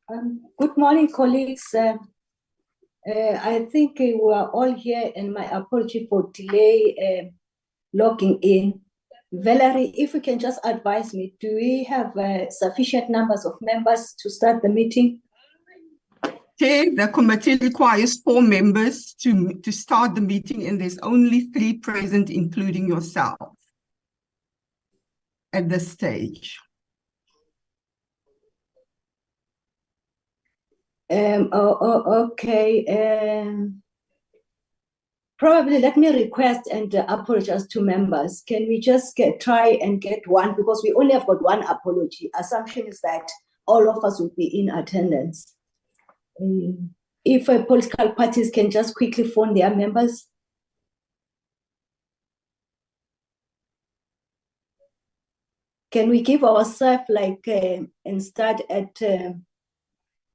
Good morning, colleagues. I think we are all here, and my apology for delay logging in. Valerie, if you can just advise me, do we have sufficient numbers of members to start the meeting? Chair, the committee requires 4 members to start the meeting, and there's only 3 present, including yourself, at this stage. Okay. Probably let me request and apologize to members. Can we just try and get one, because we only have got one apology. Assumption is that all of us will be in attendance. If political parties can just quickly phone their members. Can we give ourselves and start at,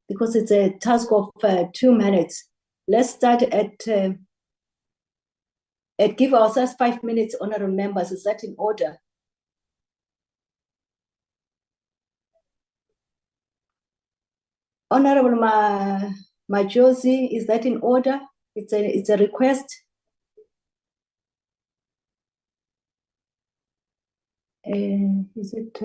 because it's a task of 2 minutes. Let's start at give ourselves 5 minutes, honorable members. Is that in order? Honorable Majosi, is that in order? It's a request. Is it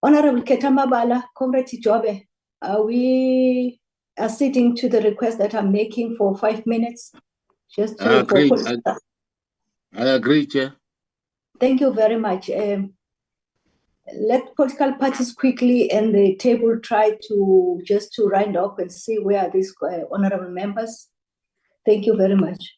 Honorable Ketamabala, Comrade Jobe? Are we acceding to the request that I'm making for 5 minutes? Just to, I agree, Chair. Thank you very much. Let political parties quickly and the table try to round up and see where are these honorable members. Thank you very much.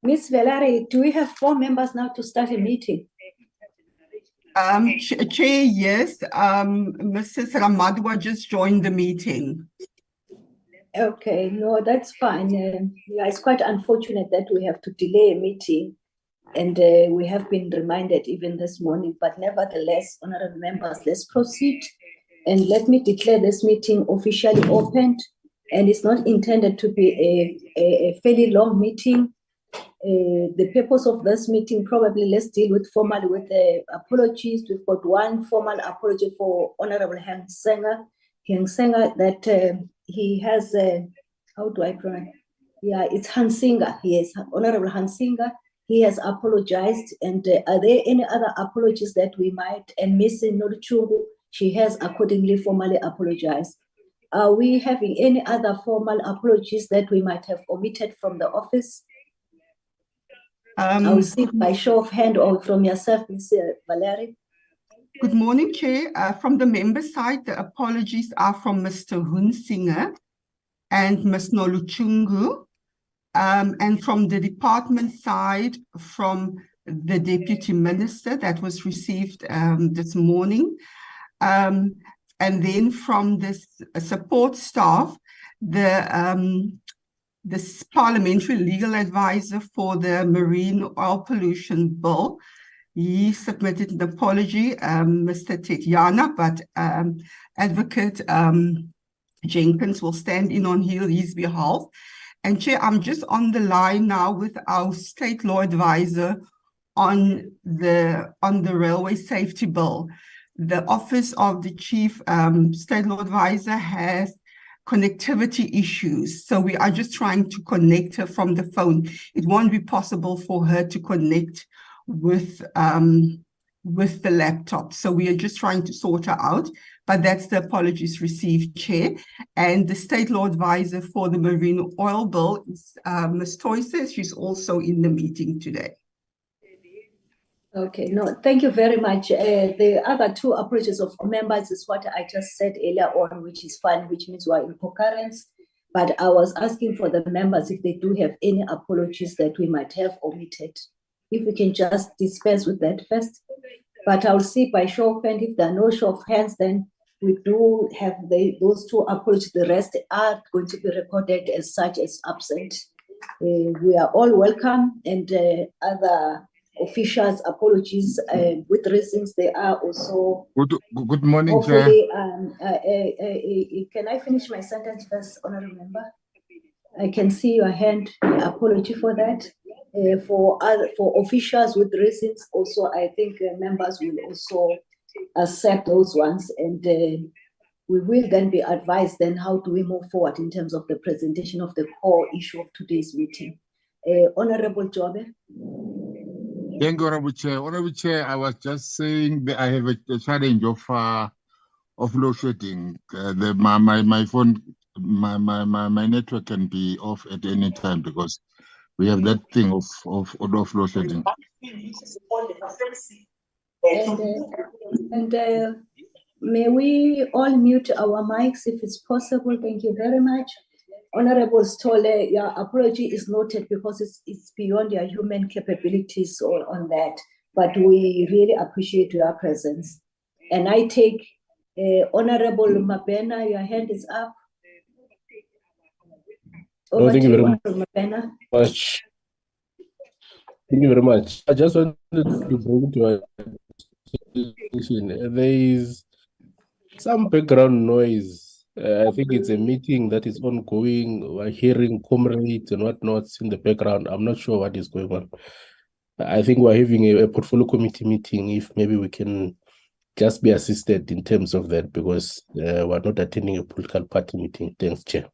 Ms. Valerie, do we have 4 members now to start a meeting? Chair, yes. Mrs. Ramadwa just joined the meeting. Okay, no, that's fine. Yeah, it's quite unfortunate that we have to delay a meeting, and we have been reminded even this morning, but nevertheless, honorable members, let's proceed. And let me declare this meeting officially opened. and it's not intended to be a fairly long meeting. The purpose of this meeting, probably let's deal with formally with the apologies. We've got one formal apology for Honorable Heng Senga that he has, how do I pronounce? Yeah, it's Hansinga. Yes, Honorable Hansinga. He has apologized. And are there any other apologies that we might, and Miss Noruchungu, she has accordingly formally apologized. Are we having any other formal apologies that we might have omitted from the office? I'll see by show of hand or from yourself, Ms. Valerie. Good morning, Chair. From the member side, the apologies are from Mr. Hunsinger and Ms. Noluchungu. And from the department side, from the Deputy Minister that was received this morning. And then from this support staff, this parliamentary legal advisor for the marine oil pollution bill, he submitted an apology, Mr. Tetiana, but Advocate Jenkins will stand in on his behalf. And Chair, I'm just on the line now with our state law advisor on the railway safety bill. The Office of the Chief State Law Advisor has connectivity issues. So we are just trying to connect her from the phone. It won't be possible for her to connect with the laptop. So we are just trying to sort her out. But that's the apologies received, Chair. And the State Law Advisor for the Marine Oil Bill is Ms. Toyce. She's also in the meeting today. Okay, no, thank you very much. The other two approaches of members is what I just said earlier on, which is fine, which means we're in concurrence. But I was asking for the members if they do have any apologies that we might have omitted. If we can just dispense with that first. But I'll see by show of hands, if there are no show of hands, then we do have those two apologies. The rest are going to be recorded as such as absent. We are all welcome, and other officials' apologies with reasons they are also. Good morning, hopefully, can I finish my sentence first, Honourable Member? I can see your hand. Apology for that. For officials with reasons, also I think members will also accept those ones, and we will then be advised then how do we move forward in terms of the presentation of the core issue of today's meeting. Honourable Jobe. Thank you, Honourable Chair. Honourable Chair, I was just saying that I have a challenge of load shedding. My phone, my network can be off at any time because we have that thing of load shedding. And may we all mute our mics if it's possible? Thank you very much. Honorable Stolle, your apology is noted because it's beyond your human capabilities on that, but we really appreciate your presence. And I take Honorable Mabena, your hand is up. Over thank to you very Mabena. much. Thank you very much. I just wanted to bring to our attention, there is some background noise. I think it's a meeting that is ongoing. We're hearing comrades and whatnot in the background. I'm not sure what is going on. I think we're having a portfolio committee meeting. If maybe we can just be assisted in terms of that, because we're not attending a political party meeting. Thanks, Chair.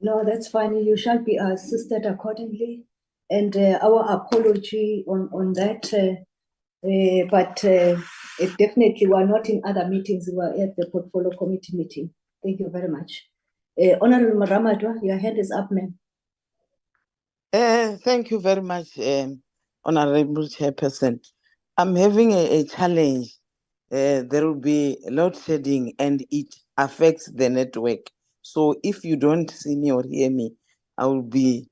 No, that's fine. You shall be assisted accordingly. And our apology on that. But definitely we're not in other meetings. We're at the portfolio committee meeting. Thank you very much. Honorable Ramadwa, your hand is up, ma'am. Thank you very much, Honorable Chairperson. I'm having a challenge. There will be load shedding and it affects the network. So if you don't see me or hear me, I will be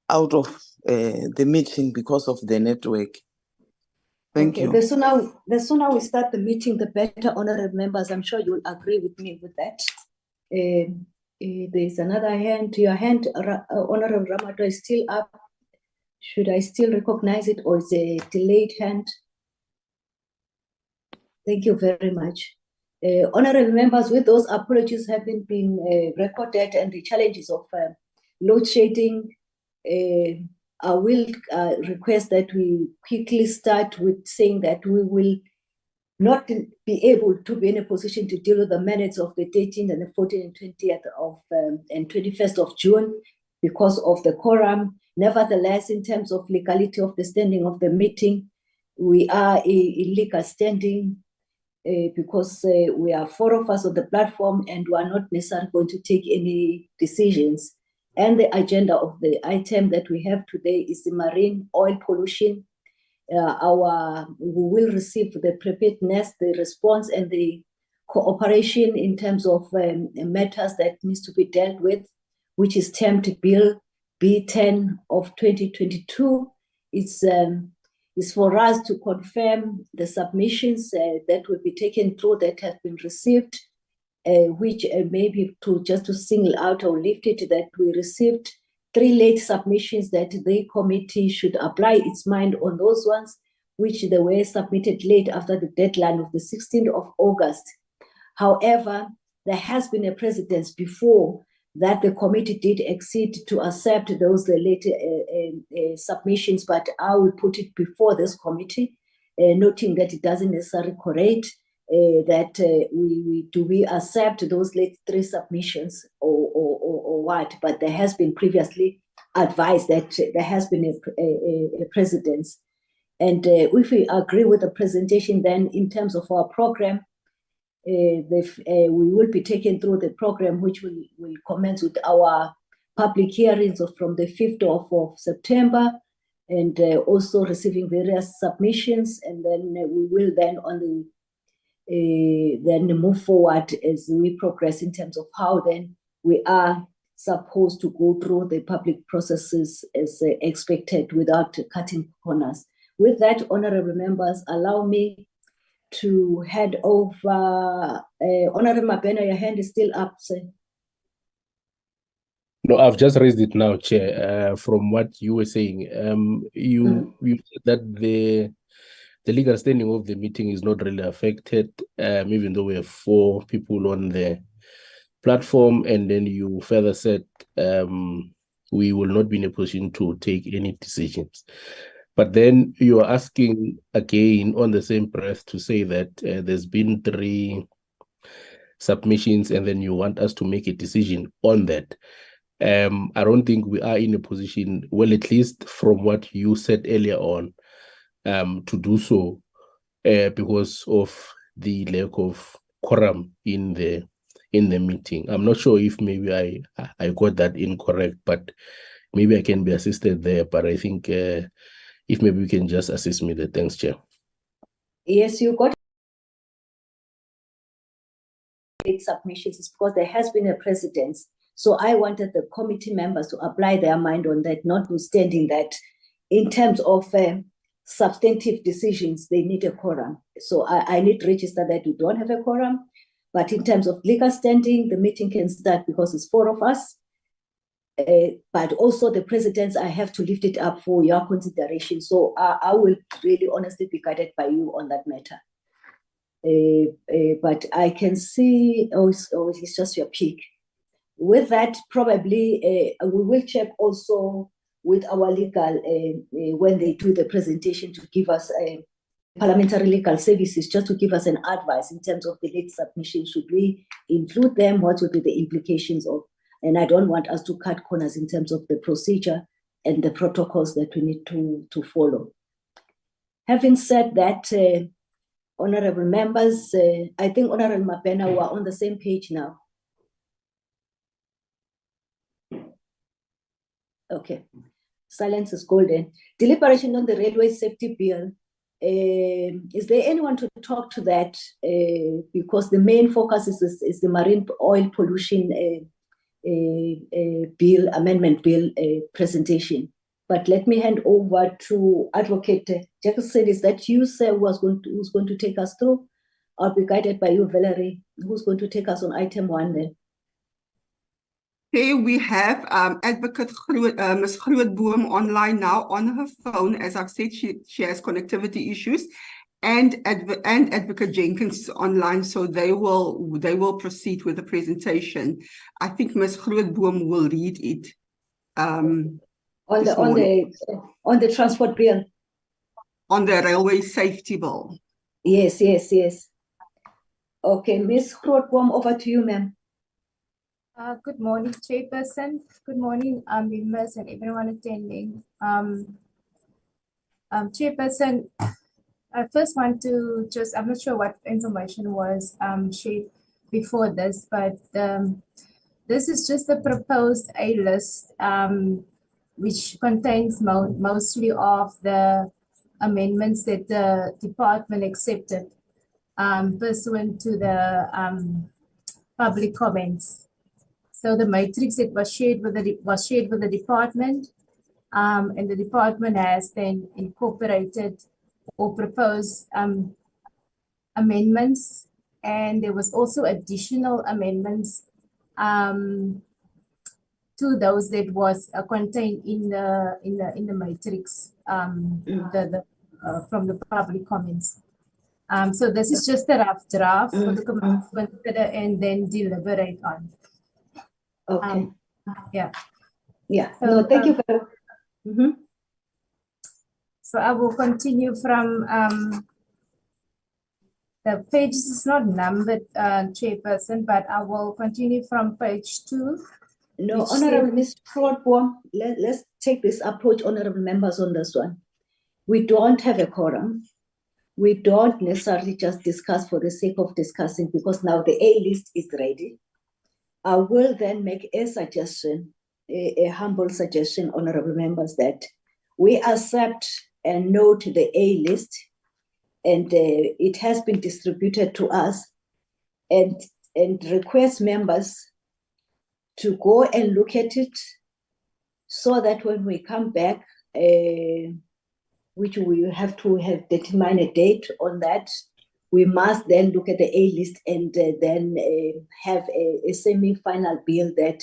out of the meeting because of the network. Thank you. The sooner we start the meeting, the better, honorable members. I'm sure you'll agree with me with that. There's another hand. Your hand, Honorable Ramadwa, is still up. Should I still recognize it, or is a delayed hand? Thank you very much. Honorable members, with those apologies having been recorded and the challenges of load shedding, I will request that we quickly start with saying that we will not be able to be in a position to deal with the minutes of the 13th and the 14th and 20th of and 21st of June because of the quorum. Nevertheless, in terms of legality of the standing of the meeting, we are in legal standing because we are 4 of us on the platform and we are not necessarily going to take any decisions. And the agenda of the item that we have today is the marine oil pollution. We will receive the preparedness, the response, and the cooperation in terms of matters that needs to be dealt with, which is termed Bill B10 of 2022. It's for us to confirm the submissions that will be taken through that have been received, which maybe to single out or lift it, that we received 3 late submissions that the committee should apply its mind on those ones, which they were submitted late after the deadline of the 16th of August. However, there has been a precedence before that the committee did exceed to accept those late submissions, but I will put it before this committee, noting that it doesn't necessarily correct that we accept those late 3 submissions or what, but there has been previously advised that there has been a precedence. And if we agree with the presentation, then in terms of our program, we will be taken through the program, which will commence with our public hearings from the 5th of September, and also receiving various submissions, and then we will then then move forward as we progress in terms of how then we are supposed to go through the public processes as expected without cutting corners. With that, honorable members, allow me to hand over. Honorable Mabena, your hand is still up, sir. No, I've just raised it now, Chair. From what you were saying, you said that the legal standing of the meeting is not really affected, even though we have 4 people on the platform, and then you further said we will not be in a position to take any decisions. But then you are asking again on the same breath to say that there's been 3 submissions and then you want us to make a decision on that. I don't think we are in a position, well, at least from what you said earlier on, to do so because of the lack of quorum in the meeting. I'm not sure if maybe I got that incorrect, but maybe I can be assisted there. But I think if maybe we can just assist me there. Thanks, Chair. Yes, you got late submissions. It's because there has been a precedence. So I wanted the committee members to apply their mind on that, notwithstanding that in terms of substantive decisions, they need a quorum. So I need to register that we don't have a quorum. But in terms of legal standing, the meeting can start because it's 4 of us. But also the precedents, I have to lift it up for your consideration. So I will really honestly be guided by you on that matter. But I can see, it's just your pick. With that, probably we will check also with our legal, when they do the presentation, to give us parliamentary legal services, just to give us an advice in terms of the late submission. Should we include them? What would be the implications of? And I don't want us to cut corners in terms of the procedure and the protocols that we need to follow. Having said that, honorable members, I think Honorable Mabena, we are on the same page now. Okay, silence is golden. Deliberation on the railway safety bill. Is there anyone to talk to that? Because the main focus is the marine oil pollution bill, amendment bill presentation. But let me hand over to Advocate Jackson. Is that you, sir, who's going to take us through? I'll be guided by you, Valerie, who's going to take us on item 1 then. Okay, we have Advocate Ms. Grootboom online now on her phone. As I've said, she has connectivity issues. and Advocate Jenkins is online, so they will proceed with the presentation. I think Ms. Grootboom will read it. On the transport bill. On the railway safety bill. Yes. Okay, Ms. Grootboom, over to you, ma'am. Good morning, Chairperson. Good morning, members and everyone attending. Chairperson, I first want to I'm not sure what information was shared before this, but this is just the proposed A-list, which contains mostly of the amendments that the department accepted pursuant to the public comments. So the matrix that was shared with the department, and the department has then incorporated or proposed amendments, and there was also additional amendments to those that was contained in the matrix from the public comments. So this is just a rough draft for the committee to consider and then deliberate on. Okay. Yeah. So, no, thank you very much. So I will continue from the pages is not numbered, Chairperson, but I will continue from page 2. No, Honorable Ms. Grootboom, let's take this approach, honorable members, on this one. We don't have a quorum. We don't necessarily just discuss for the sake of discussing, because now the A list is ready. I will then make a suggestion, a humble suggestion, honorable members, that we accept and note the A list, and it has been distributed to us, and request members to go and look at it, so that when we come back, which we have to have determined a date on that, we must then look at the A list and then have a semi-final bill that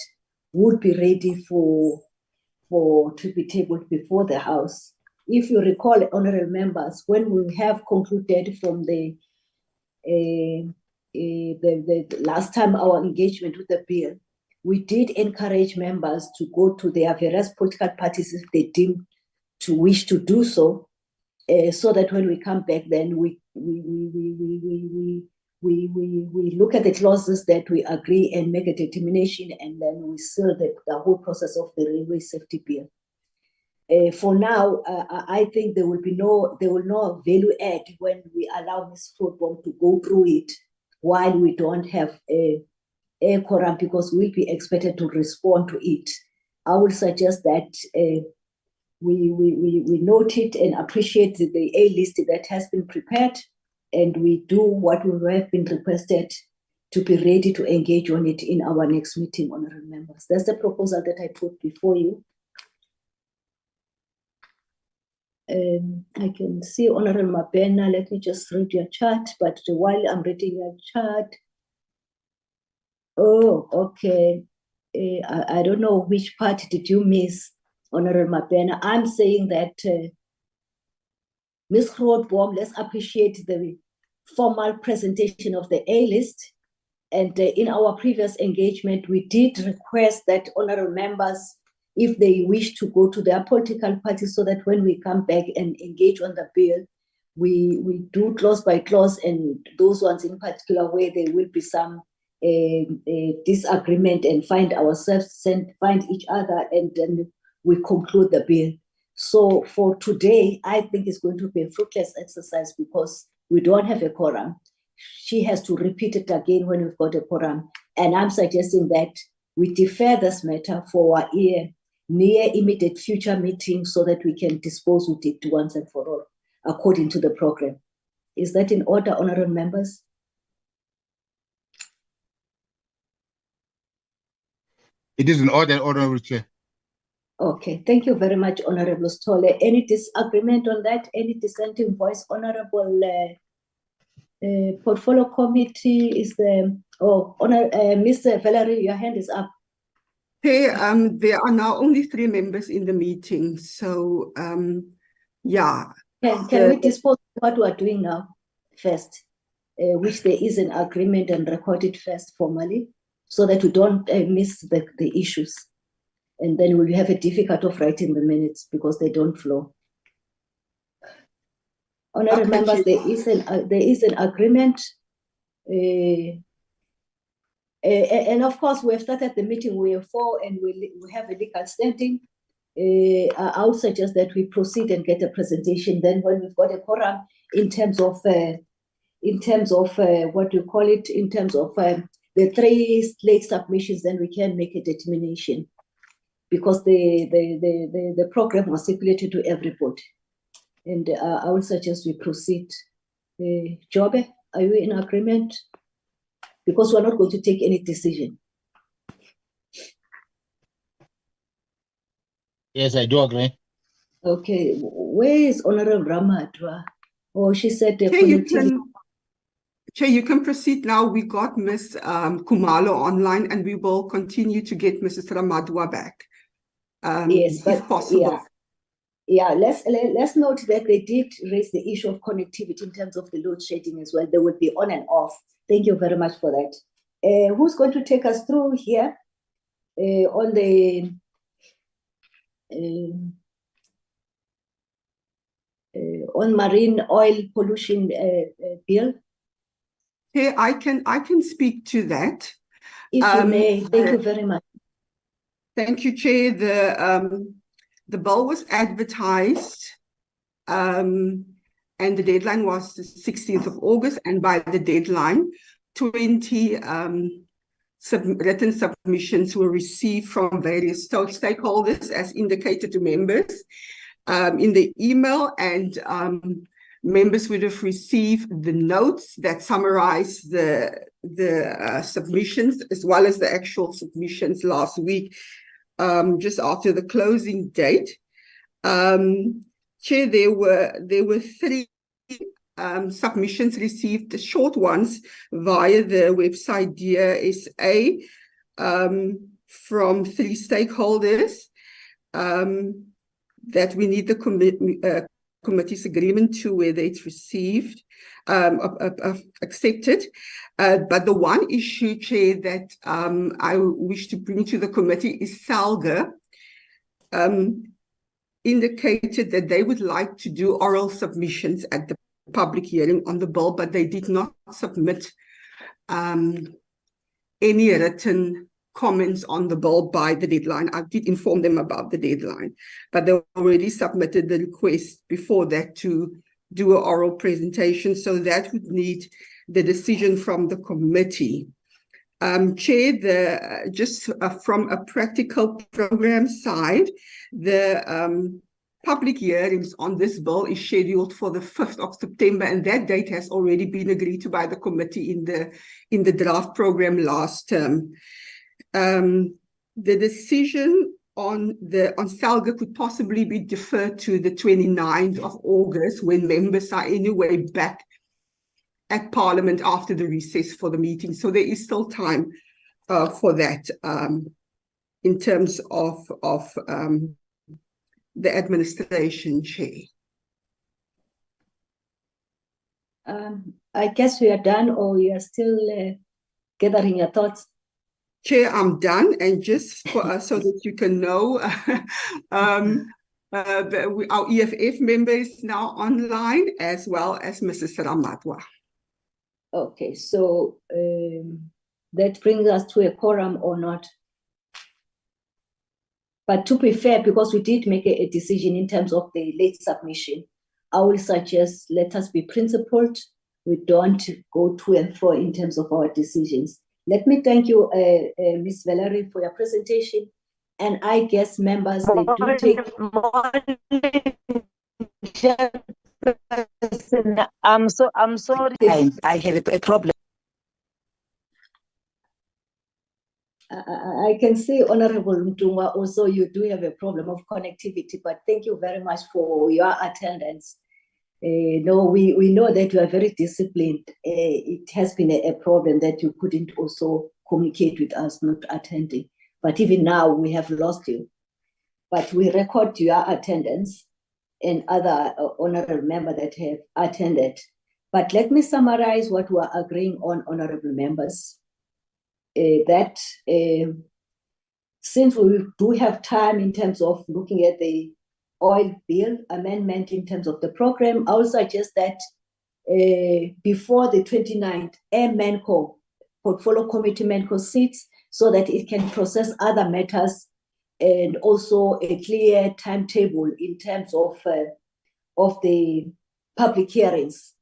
would be ready to be tabled before the House. If you recall, honorable members, when we have concluded from the last time our engagement with the bill, we did encourage members to go to their various political parties if they deem to wish to do so, so that when we come back, then we look at the clauses that we agree and make a determination, and then we seal the whole process of the railway safety bill. For now, I think there will no value add when we allow Ms. Grootboom to go through it while we don't have a quorum, because we'll be expected to respond to it. I will suggest that we note it and appreciate the A list that has been prepared, and we do what we have been requested to be ready to engage on it in our next meeting, honorable members. That's the proposal that I put before you. I can see Honorable Mabena. Let me just read your chart, but while I'm reading your chart, oh, okay. I don't know which part did you miss, Honorable Mabena. I'm saying that Ms. Grootboom, let's appreciate the formal presentation of the A list. And in our previous engagement, we did request that honorable members, if they wish to go to their political parties, so that when we come back and engage on the bill, we do clause by clause, and those ones in particular where there will be some disagreement, and find each other, and then we conclude the bill. So for today, I think it's going to be a fruitless exercise because we don't have a quorum. She has to repeat it again when we've got a quorum. And I'm suggesting that we defer this matter for our near immediate future meeting, so that we can dispose with it once and for all, according to the program. Is that in order, honorable members? It is in order, Honorable Chair. Okay, thank you very much, Honorable Stolle. Any disagreement on that? Any dissenting voice, Honorable Portfolio Committee? Is the Mr. Valerie, your hand is up. There are now only 3 members in the meeting, so yeah. Can we dispose what we are doing now first, which there is an agreement and recorded first formally, so that we don't miss the issues. And then we'll have a difficult of writing the minutes because they don't flow. Honourable members, there is an agreement, and of course we have started the meeting. We are 4 and we have a legal standing. I would suggest that we proceed and get a presentation. Then when we've got a quorum in terms of what you call it, in terms of the 3 late submissions, then we can make a determination, because the program was circulated to everybody. And I would suggest we proceed. Jobe, are you in agreement? Because we're not going to take any decision. Yes, I do agree. Okay, where is Honorable Ramadwa? Oh, she said the Chair, you can proceed now. We got Ms. Kumalo online, and we will continue to get Mrs. Ramadwa back. Yes, but if possible. Yeah, let's note that they did raise the issue of connectivity in terms of the load shedding as well. They would be on and off. Thank you very much for that. Who's going to take us through here on the on marine oil pollution bill? Yeah, I can speak to that. If you may, thank you very much. Thank you, Chair. The bill was advertised, and the deadline was the 16th of August, and by the deadline, 20 written submissions were received from various stakeholders, as indicated to members in the email, and members would have received the notes that summarize the submissions, as well as the actual submissions last week, just after the closing date. Chair, there were 3 submissions received, the short ones via the website Dear SA, from 3 stakeholders that we need the committee's agreement to, whether it's received, accepted. But the one issue, Chair, that I wish to bring to the committee is SALGA indicated that they would like to do oral submissions at the public hearing on the bill, but they did not submit any written comments on the bill by the deadline. I did inform them about the deadline, but they already submitted the request before that to do an oral presentation, so that would need the decision from the committee. Chair, just from a practical program side, the public hearings on this bill is scheduled for the 5th of September, and that date has already been agreed to by the committee in the draft program last term. The decision on SALGA could possibly be deferred to the 29th of August, when members are anyway back at Parliament after the recess for the meeting. So there is still time for that in terms of the administration, Chair. I guess we are done, or you are still gathering your thoughts? Chair, I'm done, and just for so that you can know, our EFF member is now online, as well as Mrs. Ramadwa. Okay, so that brings us to a quorum or not? But to be fair, because we did make a decision in terms of the late submission, I will suggest let us be principled. We don't go to and fro in terms of our decisions. Let me thank you, Ms. Valerie, for your presentation. And I guess members, they do take... I'm sorry. I have a problem. I can see, Honorable Mtunga, also you do have a problem of connectivity, but thank you very much for your attendance. No, we know that you are very disciplined. It has been a problem that you couldn't also communicate with us, not attending. But even now, we have lost you. But we record your attendance. and other honorable members that have attended. But let me summarize what we are agreeing on, honorable members. That since we do have time in terms of looking at the oil bill amendment in terms of the program, I would suggest that before the 29th, MenCo, Portfolio Committee MenCo sits so that it can process other matters, and also a clear timetable in terms of the public hearings,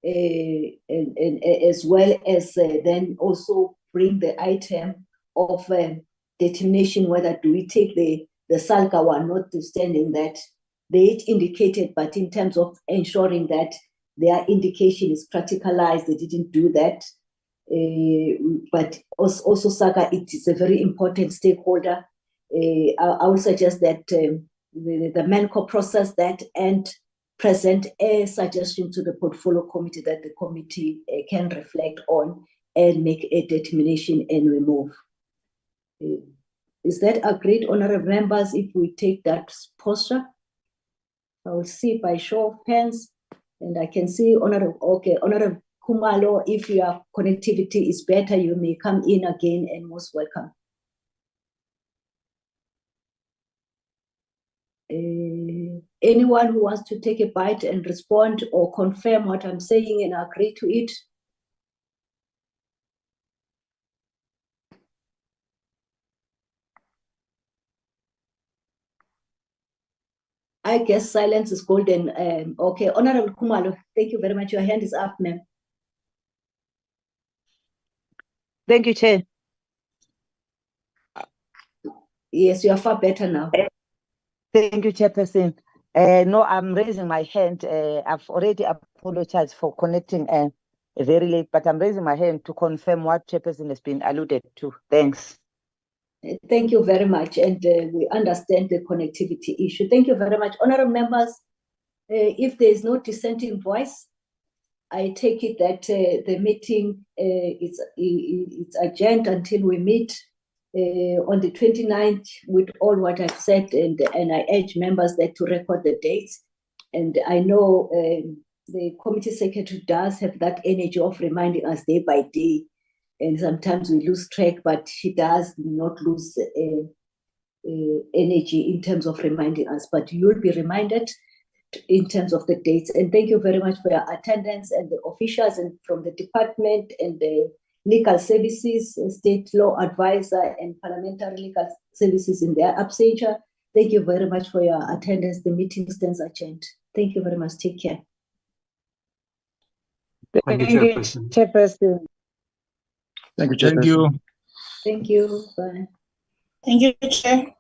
and as well as then also bring the item of determination whether do we take the SALCA one, notwithstanding that they indicated, but in terms of ensuring that their indication is practicalized, they didn't do that. But also SALCA, it is a very important stakeholder. I would suggest that the MenCo process that and present a suggestion to the portfolio committee that the committee can reflect on and make a determination and remove. Is that agreed, honorable members, if we take that posture? I will see by show of hands, and I can see Honorable Khumalo, if your connectivity is better, you may come in again and most welcome. Anyone who wants to take a bite and respond or confirm what I'm saying and agree to it? I guess silence is golden. Okay, Honorable Khumalo, thank you very much. Your hand is up, ma'am. Thank you, Chair. Yes, you are far better now. Thank you, Chairperson. No, I'm raising my hand. I've already apologized for connecting very late, but I'm raising my hand to confirm what Chairperson has been alluded to. Thanks. Thank you very much, and we understand the connectivity issue. Thank you very much. Honorable members, if there is no dissenting voice, I take it that the meeting is adjourned until we meet on the 29th with all what I've said, and I urge members that to record the dates. And I know the committee secretary does have that energy of reminding us day by day, and sometimes we lose track, but she does not lose energy in terms of reminding us. But you'll be reminded in terms of the dates. And thank you very much for your attendance, and the officials and from the department and the legal services, state law advisor and parliamentary legal services in their absentia. Thank you very much for your attendance. The meeting stands adjourned. Thank you very much. Take care. Thank you, Chairperson. Thank you, Chairperson. Thank you. Thank you. Bye. Thank you, Chair.